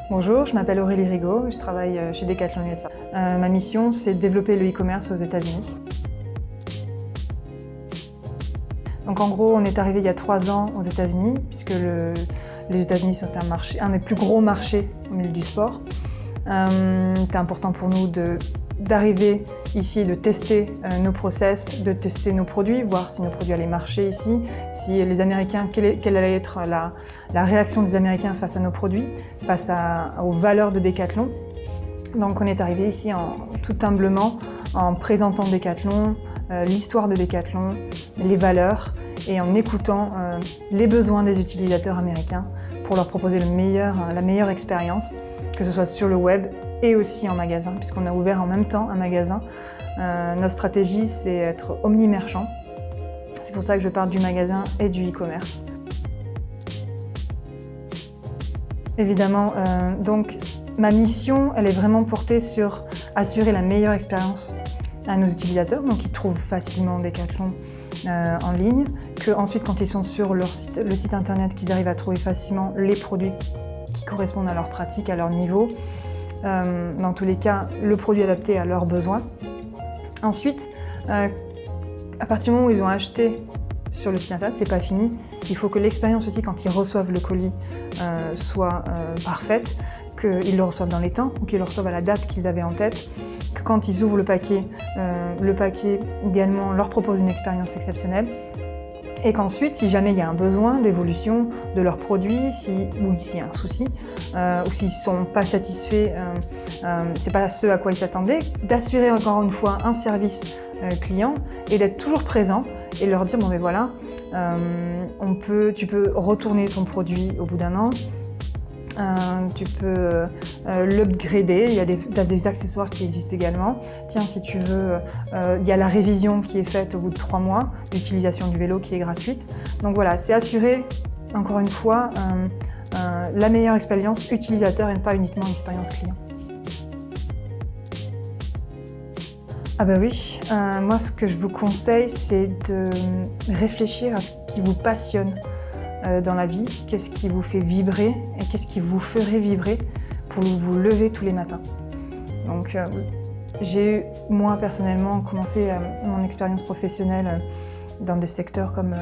Bonjour, je m'appelle Aurélie Rigaud, je travaille chez Decathlon USA. Ma mission, c'est de développer le e-commerce aux États-Unis. Donc en gros, on est arrivé il y a 3 ans aux États-Unis, puisque les États-Unis sont un des plus gros marchés au milieu du sport. C'était important pour nous d'arriver ici, de tester nos process, de tester nos produits, voir si nos produits allaient marcher ici, si les Américains, quelle allait être la réaction des Américains face à nos produits, face aux valeurs de Decathlon. Donc on est arrivé ici tout humblement en présentant Decathlon, l'histoire de Decathlon, les valeurs et en écoutant les besoins des utilisateurs américains pour leur proposer la meilleure expérience, que ce soit sur le web et aussi en magasin, puisqu'on a ouvert en même temps un magasin. Notre stratégie, c'est être omni-merchant. C'est pour ça que je parle du magasin et du e-commerce. Évidemment, donc ma mission, elle est vraiment portée sur assurer la meilleure expérience à nos utilisateurs, donc ils trouvent facilement Decathlon en ligne, qu'ensuite quand ils sont sur le site internet, qu'ils arrivent à trouver facilement les produits qui correspondent à leur pratique, à leur niveau. Dans tous les cas, le produit adapté à leurs besoins. Ensuite, à partir du moment où ils ont acheté sur le site internet, c'est pas fini. Il faut que l'expérience aussi, quand ils reçoivent le colis, soit parfaite, qu'ils le reçoivent dans les temps ou qu'ils le reçoivent à la date qu'ils avaient en tête, que quand ils ouvrent le paquet également leur propose une expérience exceptionnelle. Et qu'ensuite, si jamais il y a un besoin d'évolution de leurs produits, ou s'il y a un souci, ou s'ils ne sont pas satisfaits, c'est pas ce à quoi ils s'attendaient, d'assurer encore une fois un service client et d'être toujours présent et leur dire bon ben voilà, tu peux retourner ton produit au bout d'un an. Tu peux l'upgrader, il y a des accessoires qui existent également. Tiens, si tu veux, il y a la révision qui est faite au bout de 3 mois, l'utilisation du vélo qui est gratuite. Donc voilà, c'est assurer, encore une fois, la meilleure expérience utilisateur et pas uniquement l'expérience client. Ah bah oui, moi ce que je vous conseille, c'est de réfléchir à ce qui vous passionne dans la vie, qu'est-ce qui vous fait vibrer et qu'est-ce qui vous ferait vibrer pour vous lever tous les matins. Donc j'ai moi personnellement commencé mon expérience professionnelle dans des secteurs comme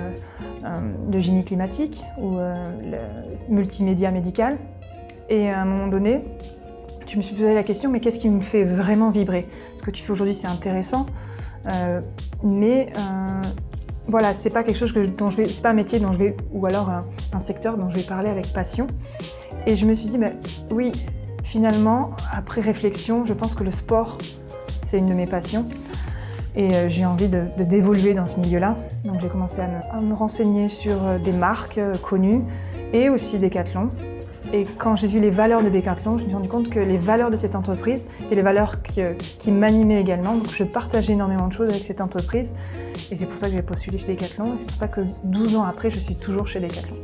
le génie climatique ou le multimédia médical, et à un moment donné je me suis posé la question, mais qu'est-ce qui me fait vraiment vibrer? Ce que tu fais aujourd'hui c'est intéressant, mais voilà, c'est pas quelque chose c'est pas un métier ou alors un secteur dont je vais parler avec passion. Et je me suis dit, oui, finalement, après réflexion, je pense que le sport, c'est une de mes passions. Et j'ai envie d'évoluer dans ce milieu-là. Donc j'ai commencé à me renseigner sur des marques connues et aussi Decathlon. Et quand j'ai vu les valeurs de Decathlon, je me suis rendu compte que les valeurs de cette entreprise et les valeurs qui m'animaient également. Donc je partageais énormément de choses avec cette entreprise. Et c'est pour ça que j'ai postulé chez Decathlon. Et c'est pour ça que 12 ans après, je suis toujours chez Decathlon.